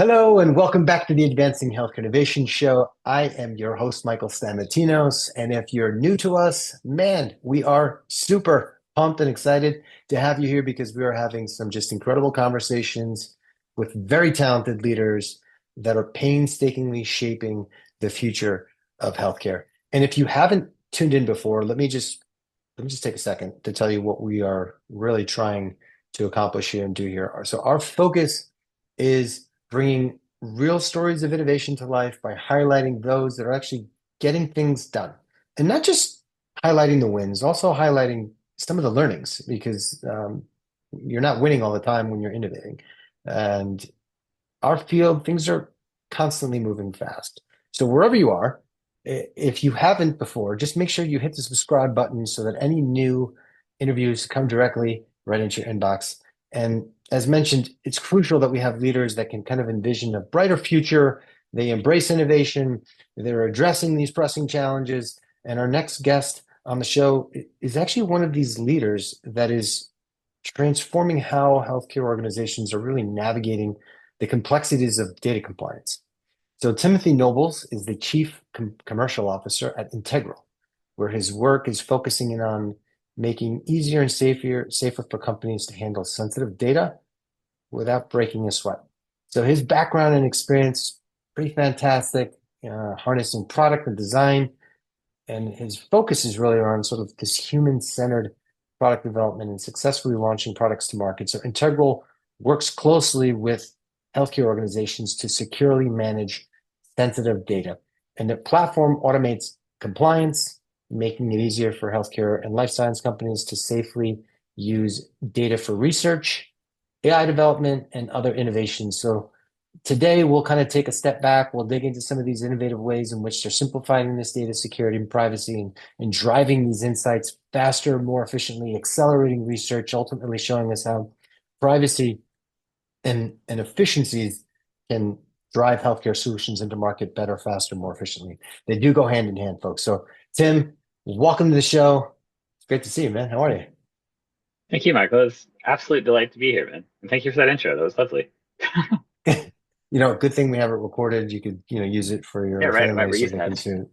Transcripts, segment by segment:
Hello and welcome back to the Advancing Healthcare Innovation Show. I am your host, Michael Stamatinos. And if you're new to us, man, we are super pumped and excited to have you here because we are having some just incredible conversations with very talented leaders that are painstakingly shaping the future of healthcare. And if you haven't tuned in before, let me just take a second to tell you what we are really trying to accomplish here and do here. So our focus is bringing real stories of innovation to life by highlighting those that are actually getting things done. And not just highlighting the wins, also highlighting some of the learnings, because you're not winning all the time when you're innovating. And our field, things are constantly moving fast. So wherever you are, if you haven't before, just make sure you hit the subscribe button so that any new interviews come directly right into your inbox. And as mentioned, it's crucial that we have leaders that can kind of envision a brighter future. They embrace innovation. They're addressing these pressing challenges. And our next guest on the show is actually one of these leaders that is transforming how healthcare organizations are really navigating the complexities of data compliance. So Timothy Nobles is the Chief Commercial Officer at Integral, where his work is focusing in on making easier and safer for companies to handle sensitive data without breaking a sweat. So his background and experience, pretty fantastic, harnessing product and design, and his focus is really around sort of this human-centered product development and successfully launching products to market. So Integral works closely with healthcare organizations to securely manage sensitive data. And the platform automates compliance, making it easier for healthcare and life science companies to safely use data for research, AI development, and other innovations. So today we'll kind of take a step back. We'll dig into some of these innovative ways in which they're simplifying this data security and privacy and driving these insights faster, more efficiently, accelerating research, ultimately showing us how privacy and efficiencies can drive healthcare solutions into market better, faster, more efficiently. They do go hand in hand, folks. So, Tim, welcome to the show. It's great to see you, man. How are you? Thank you, Michael. It's absolute delight to be here, man. And thank you for that intro. That was lovely. Good thing we have it recorded. You could, use it for Yeah, your right. I might family so reuse they can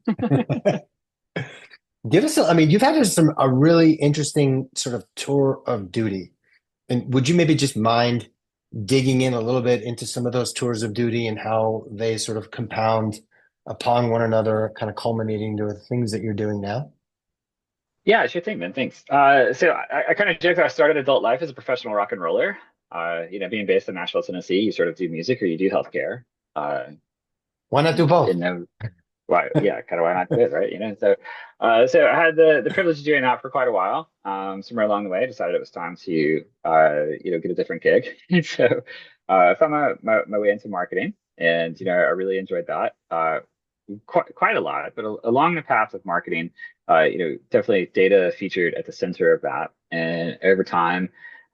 that. tune. I mean, you've had a really interesting sort of tour of duty. And would you maybe just mind digging in a little bit into some of those tours of duty and how they sort of compound upon one another, kind of culminating to the things that you're doing now? Yeah, sure thing, man. Thanks. So I kind of joke that I started adult life as a professional rock and roller. Being based in Nashville, Tennessee, you sort of do music or you do healthcare. Uh, Why not do both? and then, why, yeah, kind of why not do it, right? So I had the privilege of doing that for quite a while. Somewhere along the way, I decided it was time to, get a different gig. And so I found my way into marketing, and I really enjoyed that. Quite a lot, but along the path of marketing, definitely data featured at the center of that. And over time,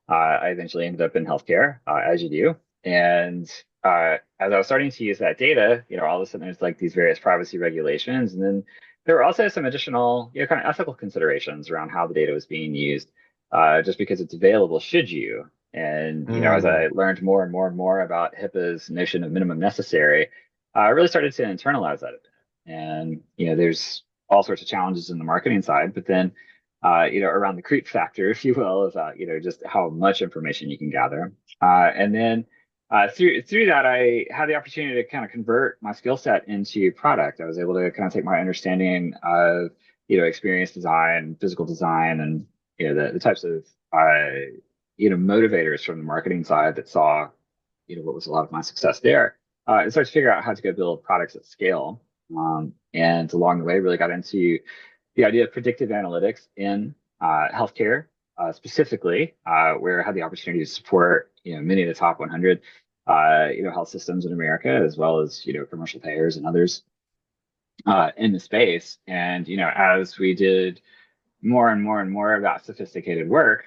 I eventually ended up in healthcare, as you do. And as I was starting to use that data, all of a sudden there's like these various privacy regulations, and then there were also some additional, kind of ethical considerations around how the data was being used, just because it's available, should you? And as I Mm, learned more and more and more about HIPAA's notion of minimum necessary, I really started to internalize that a bit. And there's all sorts of challenges in the marketing side, but then around the creep factor, if you will, of just how much information you can gather. And then through that, I had the opportunity to kind of convert my skill set into product. I was able to kind of take my understanding of experience design, physical design, and the types of motivators from the marketing side that saw what was a lot of my success there, and start to figure out how to go build products at scale. And along the way, really got into the idea of predictive analytics in healthcare, specifically, where I had the opportunity to support many of the top 100 health systems in America, as well as commercial payers and others in the space. And as we did more and more and more of that sophisticated work,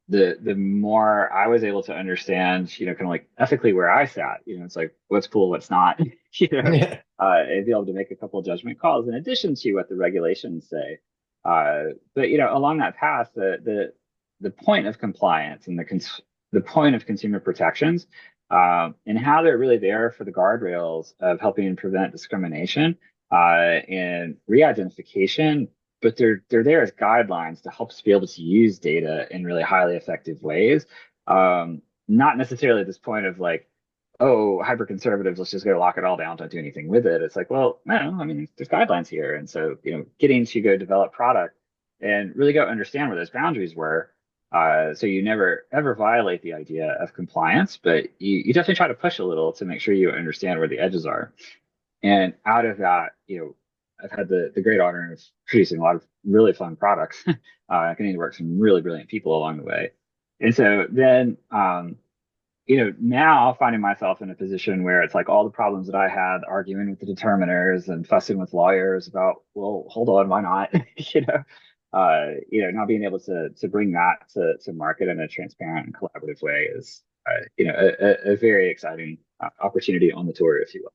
the more I was able to understand, kind of like ethically where I sat. It's like what's cool, what's not, yeah. and be able to make a couple of judgment calls in addition to what the regulations say. But along that path, the point of compliance and the point of consumer protections and how they're really there for the guardrails of helping prevent discrimination and re-identification, but they're there as guidelines to help us be able to use data in really highly effective ways. Not necessarily at this point of like, oh, hyper conservatives, let's just go lock it all down, don't do anything with it. It's like, well, no, I mean, there's guidelines here. And so, getting to go develop product and really go understand where those boundaries were. So you never ever violate the idea of compliance, but you definitely try to push a little to make sure you understand where the edges are. And out of that, I've had the great honor of producing a lot of really fun products. Getting to work with some really brilliant people along the way. And so then, now finding myself in a position where it's like all the problems that I had arguing with the determiners and fussing with lawyers about, well, hold on, why not? Not being able to bring that to market in a transparent and collaborative way is, a very exciting opportunity on the tour, if you will.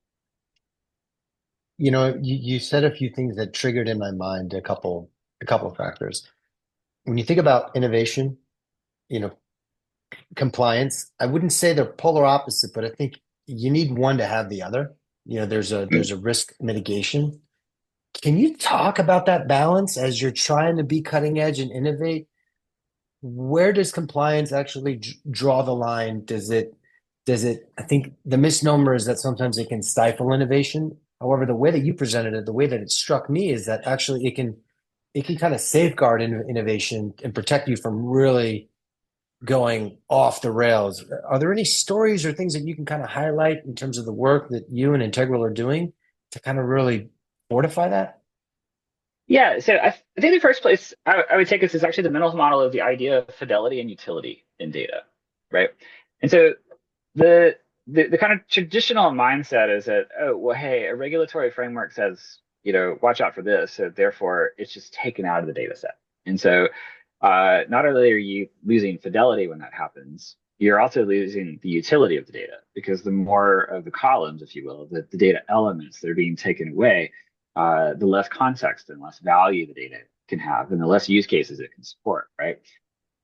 You said a few things that triggered in my mind a couple of factors. When you think about innovation, you know, compliance, I wouldn't say they're polar opposite, but I think you need one to have the other. There's a risk mitigation. Can you talk about that balance as you're trying to be cutting edge and innovate? Where does compliance actually draw the line? I think the misnomer is that sometimes it can stifle innovation. However, the way that you presented it, the way that it struck me is that actually it can kind of safeguard innovation and protect you from really going off the rails. Are there any stories or things that you can kind of highlight in terms of the work that you and Integral are doing to kind of really fortify that? Yeah, so I think the first place I would take us is actually the mental model of the idea of fidelity and utility in data, right? And so the the kind of traditional mindset is that, oh, well, hey, a regulatory framework says, watch out for this, so therefore it's just taken out of the data set. And so not only are you losing fidelity when that happens, you're also losing the utility of the data because the more of the columns, if you will, the data elements that are being taken away, the less context and less value the data can have, and the less use cases it can support, right?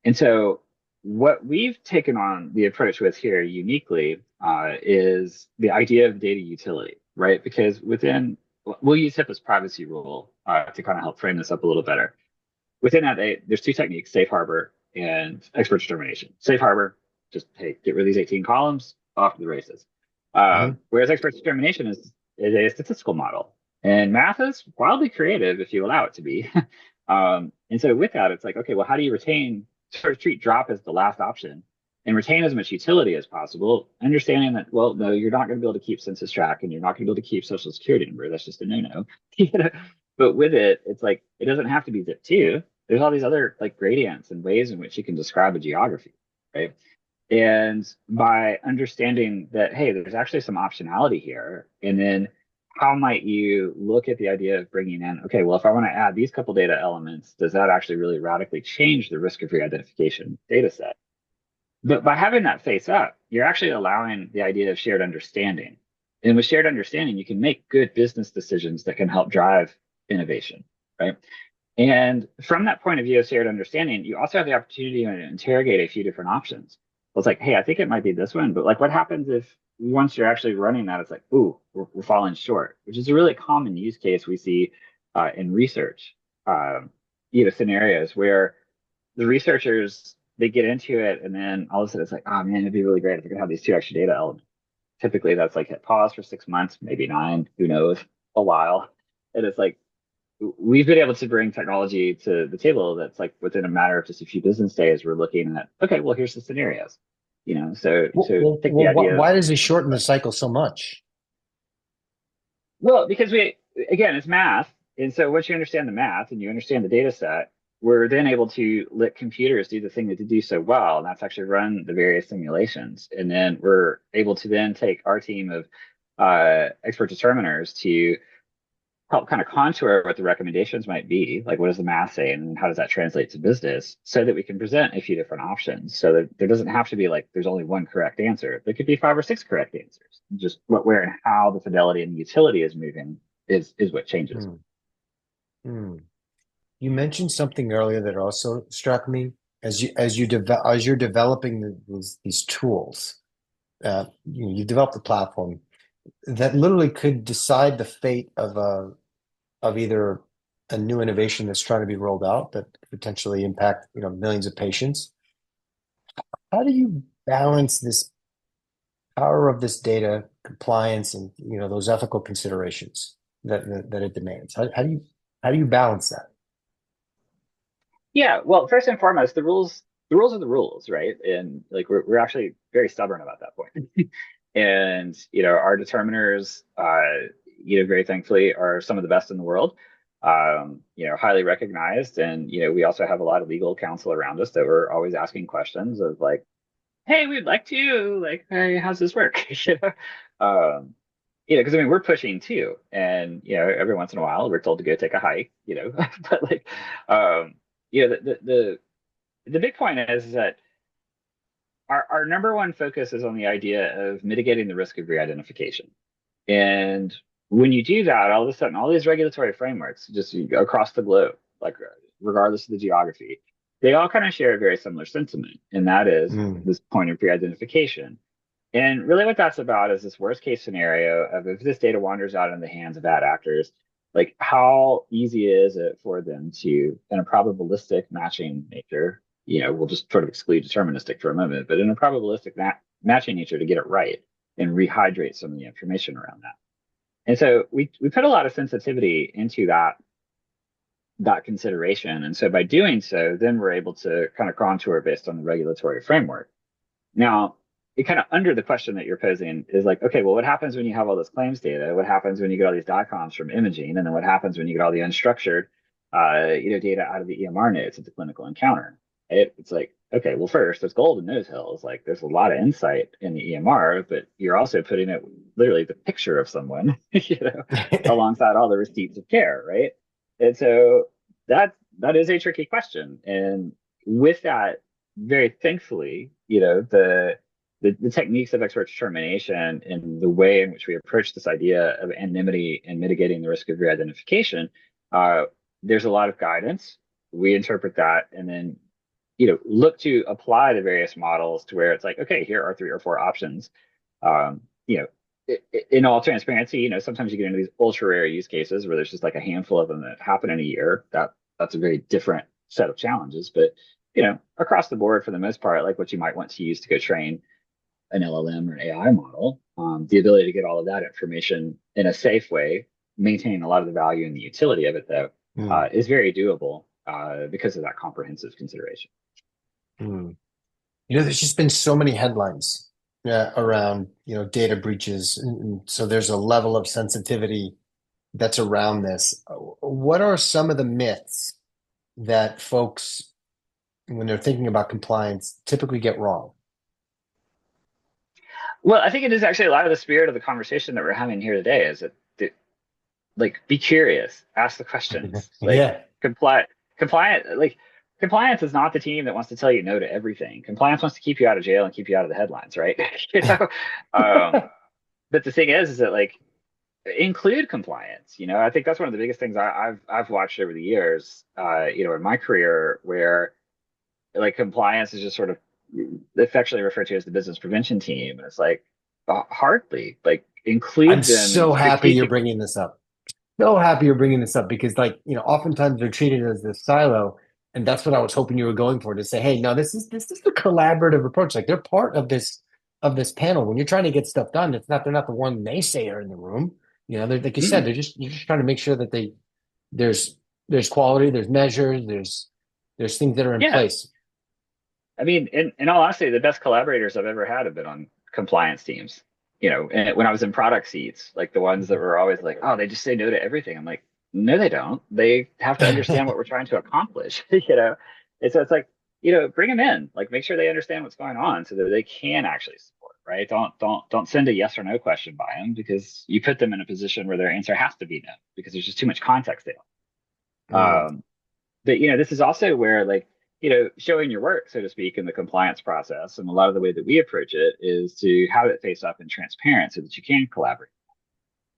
And so, what we've taken on the approach with here uniquely is the idea of data utility, right? Because we'll use HIPAA's privacy rule to kind of help frame this up a little better. Within that, there's two techniques: safe harbor and expert determination. Safe harbor, just hey, get rid of these 18 columns, off to the races. Mhm. Whereas expert determination is a statistical model, and math is wildly creative if you allow it to be. And so with that, it's like, okay, well, how do you sort of treat drop as the last option and retain as much utility as possible, understanding that, well, no, you're not going to be able to keep census track and you're not going to be able to keep social security number. That's just a no-no. But with it, it's like, it doesn't have to be zip2. There's all these other like gradients and ways in which you can describe a geography, right? And by understanding that, hey, there's actually some optionality here, and then how might you look at the idea of bringing in, okay, well, if I want to add these couple data elements, does that actually really radically change the risk of re-identification data set? But by having that face up, you're actually allowing the idea of shared understanding. And with shared understanding, you can make good business decisions that can help drive innovation, right? And from that point of view of shared understanding, you also have the opportunity to interrogate a few different options. Well, it's like, hey, I think it might be this one, but like, what happens if once you're actually running that, it's like, ooh, we're falling short, which is a really common use case we see in research, scenarios where the researchers they get into it, and then all of a sudden it's like, oh man, it'd be really great if we could have these two extra data elements. Typically, that's like hit pause for 6 months, maybe nine, who knows, a while, and it's like we've been able to bring technology to the table that's like within a matter of just a few business days, we're looking at, okay, well, here's the scenarios, so take the idea of, Why does it shorten the cycle so much? well, because again, it's math. And so once you understand the math and you understand the data set, we're then able to let computers do the thing that they do so well, and that's actually run the various simulations. And then we're able to then take our team of expert determiners to help kind of contour what the recommendations might be, like what does the math say and how does that translate to business, so that we can present a few different options so that there doesn't have to be like there's only one correct answer. There could be five or six correct answers. Just where and how the fidelity and the utility is moving is what changes. Hmm. Hmm. You mentioned something earlier that also struck me as you're developing these tools. you developed a platform that literally could decide the fate of either a new innovation that's trying to be rolled out that could potentially impact, millions of patients. How do you balance this power of this data, compliance, and those ethical considerations that it demands? How do you balance that? Yeah, well, first and foremost, the rules are the rules, right? And like we're actually very stubborn about that point. And our determiners, very thankfully, are some of the best in the world. Highly recognized, and we also have a lot of legal counsel around us that we're always asking questions of like, hey, we'd like to, like, hey, how's this work? Um, because I mean we're pushing too, and every once in a while we're told to go take a hike, but like, um, the big point is that our number one focus is on the idea of mitigating the risk of re-identification. And when you do that, all of a sudden, all these regulatory frameworks just across the globe, like regardless of the geography, they all kind of share a very similar sentiment, and that is Mm. this point of pre-identification. And really, what that's about is this worst case scenario of if this data wanders out in the hands of bad actors, like how easy is it for them to, in a probabilistic matching nature, we'll just sort of exclude deterministic for a moment, but in a probabilistic matching nature to get it right and rehydrate some of the information around that. And so we put a lot of sensitivity into that consideration. And so by doing so, then we're able to kind of contour based on the regulatory framework. Now, it kind of under the question that you're posing is like, okay, well, what happens when you have all this claims data? What happens when you get all these DICOMs from imaging? And then what happens when you get all the unstructured, data out of the EMR notes at the clinical encounter? It's like, okay, well, first, there's gold in those hills. Like, there's a lot of insight in the EMR, but you're also putting it literally the picture of someone, alongside all the receipts of care, right? And so that is a tricky question. And with that, very thankfully, the techniques of expert determination and the way in which we approach this idea of anonymity and mitigating the risk of re-identification, uh, there's a lot of guidance. We interpret that and then, look to apply the various models to where it's like, okay, here are three or four options. Um, you know, in all transparency, sometimes you get into these ultra rare use cases where there's just like a handful of them that happen in a year. That's a very different set of challenges. But across the board, for the most part, like what you might want to use to go train an LLM or an AI model, the ability to get all of that information in a safe way, maintaining a lot of the value and the utility of it, though, Mm. is very doable because of that comprehensive consideration. Mm. There's just been so many headlines around, data breaches. And so there's a level of sensitivity that's around this. What are some of the myths that folks, when they're thinking about compliance, typically get wrong? Well, I think it is actually a lot of the spirit of the conversation that we're having here today is that, like, be curious, ask the questions, like, Yeah. comply, compliant, like, compliance is not the team that wants to tell you no to everything. Compliance wants to keep you out of jail and keep you out of the headlines, right? you know, um, but the thing is that like include compliance. I think that's one of the biggest things I've watched over the years. In my career, where like compliance is just sort of affectionately referred to as the business prevention team, and it's like hardly like I'm include them in so happy you're strategic. bringing this up. So happy you're bringing this up because, like, oftentimes they're treated as this silo, and that's what I was hoping you were going for to say, hey, no, this is the collaborative approach. Like they're part of this panel. When you're trying to get stuff done, they're not the one naysayer in the room. They're like you said, Mm, you're just trying to make sure that there's there's quality, there's measures, there's things that are in yeah, place. I mean, in all honesty, the best collaborators I've ever had have been on compliance teams. And when I was in product seats, like the ones that were always like, oh, they just say no to everything. I'm like, no, they don't. They have to understand what we're trying to accomplish, And so it's like, bring them in, like make sure they understand what's going on so that they can actually support, right? Don't send a yes or no question by them because you put them in a position where their answer has to be no because there's just too much context there. Mm, But this is also where like showing your work, so to speak, in the compliance process, and a lot of the way that we approach it is to have it face up and transparent so that you can collaborate.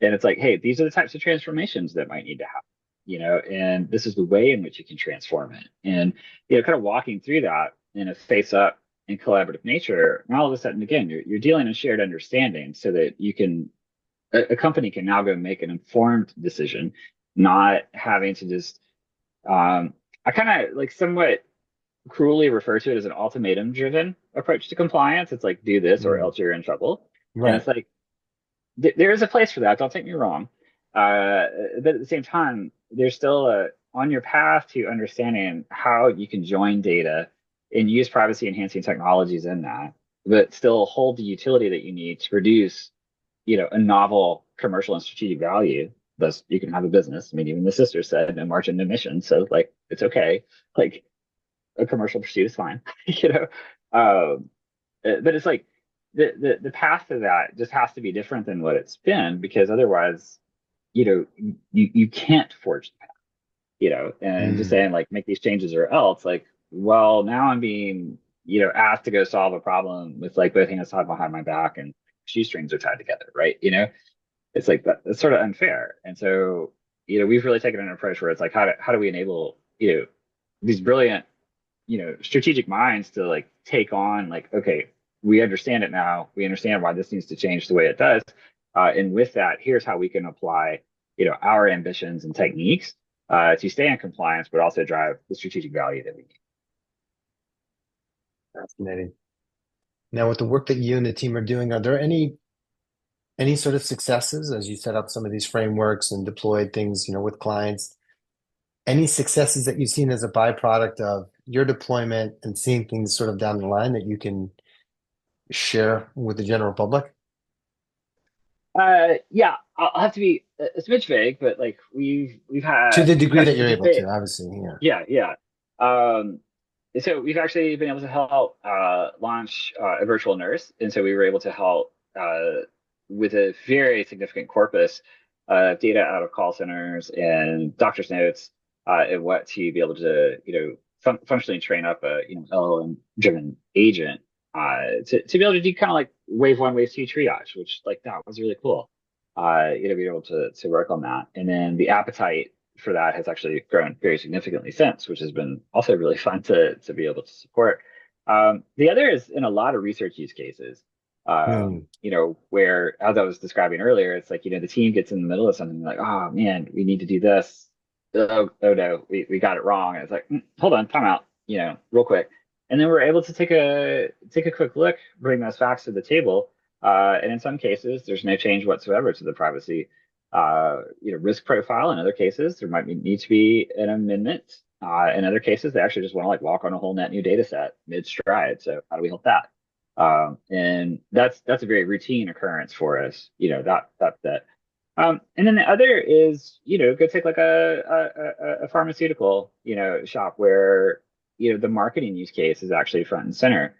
And it's like, hey, these are the types of transformations that might need to happen, and this is the way in which you can transform it. And kind of walking through that in a face up and collaborative nature, and all of a sudden, again, you're dealing in shared understanding so that you can a company can now go make an informed decision, not having to just I kind of like somewhat cruelly refer to it as an ultimatum driven approach to compliance. It's like do this or Mm, else you're in trouble. And right. it's like there is a place for that. Don't take me wrong. Uh, but at the same time, there's still a on your path to understanding how you can join data and use privacy enhancing technologies in that, but still hold the utility that you need to produce, a novel commercial and strategic value. Thus, you can have a business. I mean, even the sister said no margin, no mission. So, like, it's okay. Like, a commercial pursuit is fine, you know. Um, but it's like the path to that just has to be different than what it's been because otherwise, you can't forge the path, and just Mm, saying like make these changes or else like, well, now I'm being, asked to go solve a problem with like both hands tied behind my back and shoestrings are tied together, right? It's like that's sort of unfair. And so, we've really taken an approach where it's like how do we enable, these brilliant strategic minds to like take on like, okay, we understand it now. We understand why this needs to change the way it does. And with that, here's how we can apply, our ambitions and techniques to stay in compliance, but also drive the strategic value that we need. fascinating. Now, with the work that you and the team are doing, are there any sort of successes as you set up some of these frameworks and deployed things, with clients? Any successes that you've seen as a byproduct of your deployment and seeing things sort of down the line that you can share with the general public? Yeah, I'll have to be a smidge vague, but like To the we've degree that actually you're able to, participated. obviously, yeah. Yeah, yeah. Um, so we've actually been able to help launch a virtual nurse, and so we were able to help with a very significant corpus of data out of call centers and doctor's notes and what to be able to functionally train up a LLM driven agent to be able to do kind of like wave one, wave two triage, which like that was really cool. Be able to work on that, and then the appetite for that has actually grown very significantly since, which has been also really fun to be able to support. The other is in a lot of research use cases, Hmm. where as I was describing earlier, it's like, the team gets in the middle of something like, oh man, we need to do this. Oh no, we got it wrong. And it's like, hold on, time out, real quick. And then we're able to take a quick look, bring those facts to the table. And in some cases, there's no change whatsoever to the privacy risk profile. In other cases, there might need to be an amendment. In other cases, they actually just want to like walk on a whole net new data set mid stride. So how do we help that? And that's a very routine occurrence for us. That. And then the other is, go take like a pharmaceutical, shop where, the marketing use case is actually front and center,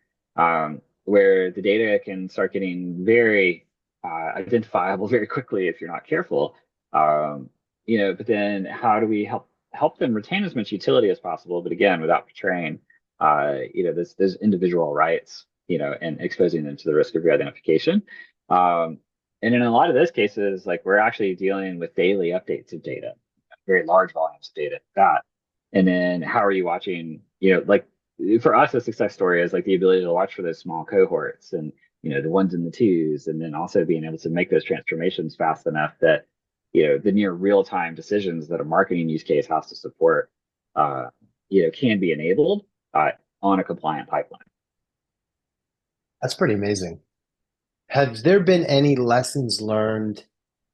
where the data can start getting very identifiable very quickly if you're not careful. But then how do we help them retain as much utility as possible, but again, without betraying, those individual rights, and exposing them to the risk of re-identification. Um, and in a lot of those cases, like we're actually dealing with daily updates of data, very large volumes of data at that. And then how are you watching, like for us, a success story is like the ability to watch for those small cohorts and, the ones and the twos, and then also being able to make those transformations fast enough that, the near real time decisions that a marketing use case has to support, can be enabled on a compliant pipeline. That's pretty amazing. Have there been any lessons learned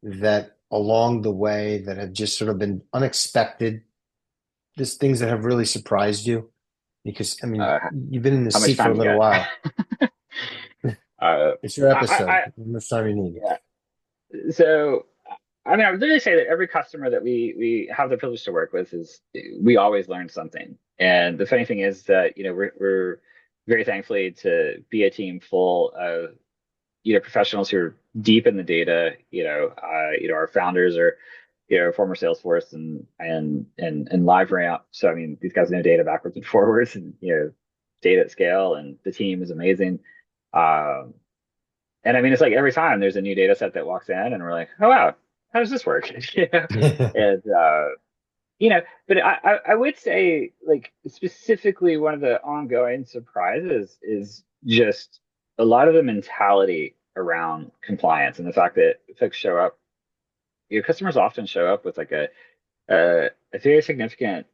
that along the way that have just sort of been unexpected, just things that have really surprised you? Because, I mean, Uh, you've been in this how much seat for time a do you little got? while. uh, It's your episode. I, How much time you need? yeah. So, I mean, I would literally say that every customer that we have the privilege to work with is we always learn something. And the funny thing is that we're very thankfully to be a team full of professionals who are deep in the data. Our founders are former Salesforce and live ramp. So I mean, these guys know data backwards and forwards, and data at scale, and the team is amazing. Um, and I mean, it's like every time there's a new data set that walks in, and we're like, oh wow, how does this work? You know? And but I would say like specifically one of the ongoing surprises is just a lot of the mentality around compliance and the fact that folks show up, customers often show up with like a very significant,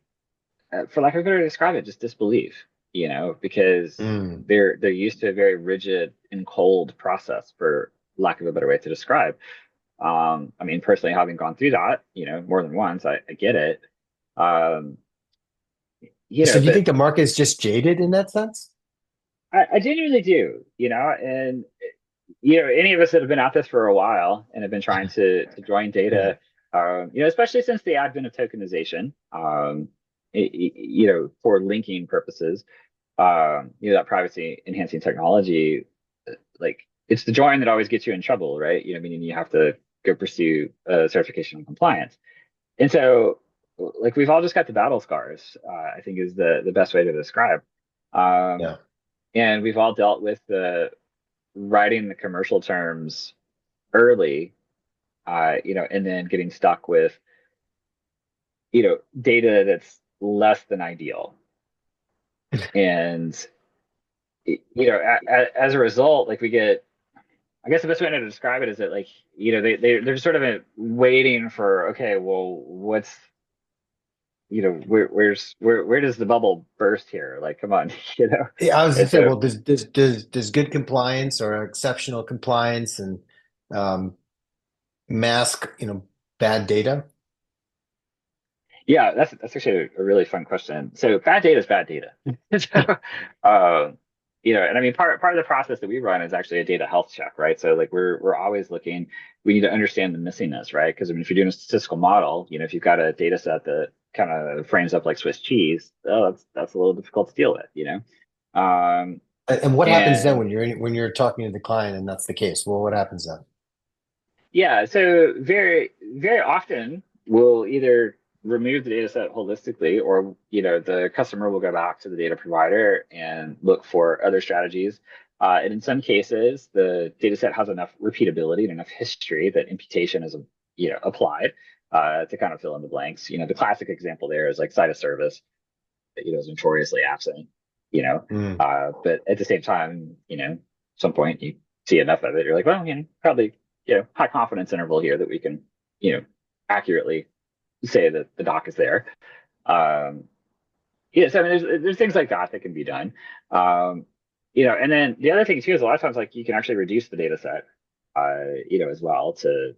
for lack of a better way to describe it, just disbelief, because Mm. they're used to a very rigid and cold process, for lack of a better way to describe. I mean, personally, having gone through that, more than once, I get it. Um, So do you but think the market is just jaded in that sense? I genuinely do, and any of us that have been at this for a while and have been trying to join Yeah. data, especially since the advent of tokenization, for linking purposes, that privacy enhancing technology, like it's the join that always gets you in trouble, right? Meaning you have to go pursue certification and compliance. And so, like, we've all just got the battle scars, I think is the best way to describe. Um, Yeah. and we've all dealt with the writing the commercial terms early, and then getting stuck with, data that's less than ideal. And, as a result, like we get, I guess the best way to describe it is that like, they're sort of waiting for, okay, well, where does the bubble burst here? Like, come on, Yeah, I was gonna And say, so, well, does good compliance or exceptional compliance and um, mask, bad data? yeah, that's actually a really fun question. So bad data is bad data. So, um, and I mean part of the process that we run is actually a data health check, right? So like we're always looking, we need to understand the missingness, right? Because I mean, if you're doing a statistical model, if you've got a data set that kind of frames up like Swiss cheese, oh, that's a little difficult to deal with, Um, And what happens then and when you're talking to the client and that's the case? Well, what happens then? Yeah, so very, very often we'll either remove the data set holistically, or the customer will go back to the data provider and look for other strategies. And in some cases, the data set has enough repeatability and enough history that imputation is applied to kind of fill in the blanks. The classic example there is like site of service that is notoriously absent. Mm. But at the same time, some point you see enough of it, you're like, well, probably high confidence interval here that we can, you know, accurately say that the doc is there. Um, so I mean, there's things like that that can be done. Um, and then the other thing too is a lot of times like you can actually reduce the data set, as well to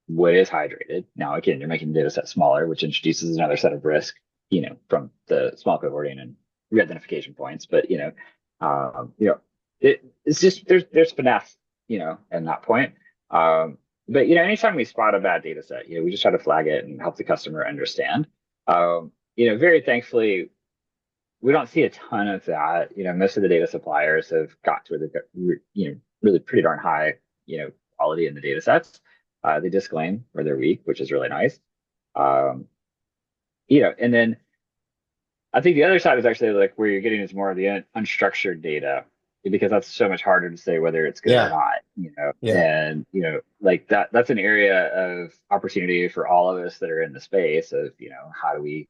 what is hydrated. Now, again, you're making the data set smaller, which introduces another set of risk, from the small cohorting and re-identification points. But it's just there's finesse, at that point. But anytime we spot a bad data set, we just try to flag it and help the customer understand. Very thankfully, we don't see a ton of that. Most of the data suppliers have got to really pretty darn high, quality in the data sets. They disclaim where they're weak, which is really nice. Um, and then I think the other side is actually like where you're getting is more of the unstructured data, because that's so much harder to say whether it's good or Yeah. not, Yeah. and like that's an area of opportunity for all of us that are in the space of, how do we,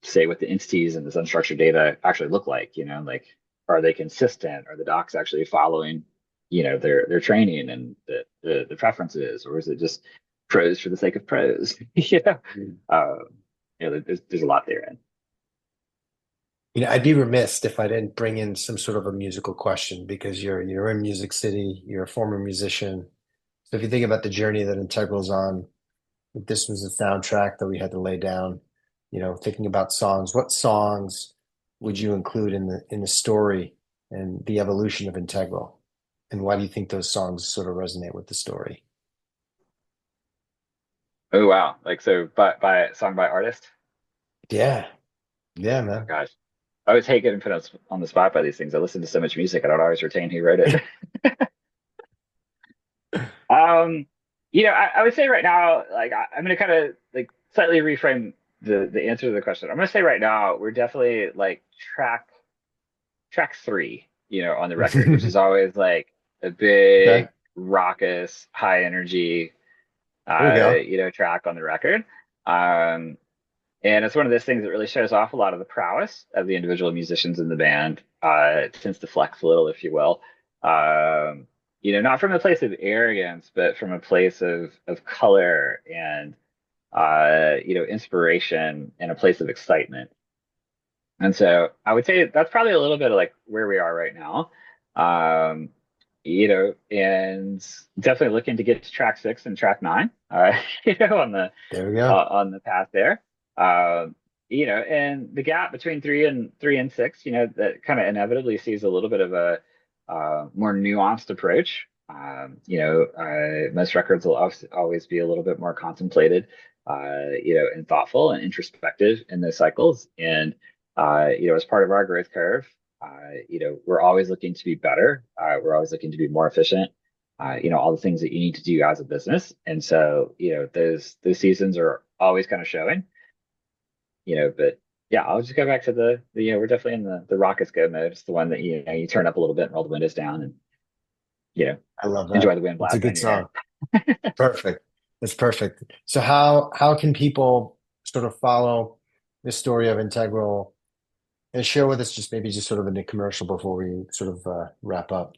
say what the entities and this unstructured data actually look like, like are they consistent? Are the docs actually following, their training and the preferences, or is it just prose for the sake of prose? Mm. Um, there's a lot there. I'd be remiss if I didn't bring in some sort of a musical question because you're in Music City, you're a former musician. So if you think about the journey that Integral's on, if this was a soundtrack that we had to lay down, thinking about songs, what songs would you include in the story and the evolution of Integral? And why do you think those songs sort of resonate with the story? Oh wow! Like so, by song by artist. Yeah. Yeah, Oh man. gosh, I would take it and put us on the spot by these things. I listen to so much music, I don't always retain who wrote it. Um, I would say right now, like I'm gonna kind of like slightly reframe the answer to the question. I'm gonna say right now we're definitely like track three, on the record, which is always like a Okay. big raucous, high energy, There we go. track on the record. Um, And it's one of those things that really shows off a lot of the prowess of the individual musicians in the band. It tends to flex a little, if you will. Um, not from a place of arrogance, but from a place of color and inspiration and a place of excitement. And so I would say that's probably a little bit of like where we are right now. Um, and definitely looking to get to track 6 and track 9, There we go. on the path there. And the gap between 3 and 6, that kind of inevitably sees a little bit of a more nuanced approach. Most records will always be a little bit more contemplated, and thoughtful and introspective in those cycles. And as part of our growth curve, we're always looking to be better. We're always looking to be more efficient. All the things that you need to do as a business. And so, those seasons are always kind of showing, but yeah, I'll just go back to we're definitely in the rockets go mode. It's the one that, you turn up a little bit and roll the windows down and, you know, I love enjoy that. the wind It's a blasting good in your hair. song. Perfect. That's perfect. So how can people sort of follow the story of Integral and share with us just maybe just sort of in a commercial before we sort of wrap up?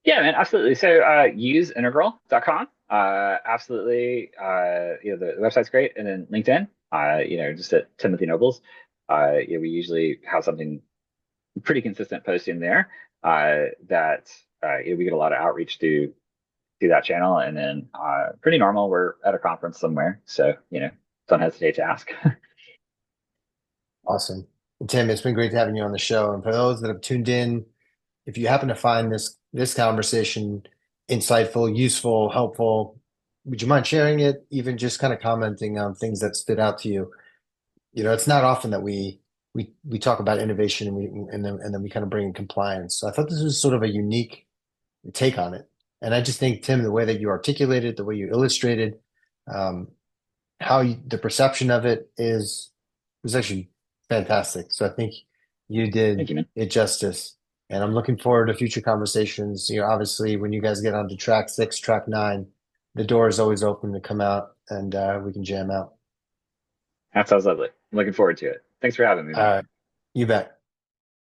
Yeah, man, absolutely. So use integral.com. Absolutely. The website's great. And then LinkedIn, just at Timothy Nobles. We usually have something pretty consistent posting there that we get a lot of outreach through that channel. And then pretty normal, we're at a conference somewhere. So, don't hesitate to ask. Awesome. Tim, it's been great having you on the show. And for those that have tuned in, if you happen to find this conversation insightful, useful, helpful, would you mind sharing it? Even just kind of commenting on things that stood out to you. It's not often that we talk about innovation and then we kind of bring in compliance. So I thought this was sort of a unique take on it. And I just think, Tim, the way that you articulated, the way you illustrated, um, the perception of it was actually fantastic. So I think you Thank did you, man. it justice. And I'm looking forward to future conversations. Obviously, when you guys get onto track 6, track 9, the door is always open to come out and we can jam out. That sounds lovely. I'm looking forward to it. Thanks for having me, All man. right. You bet.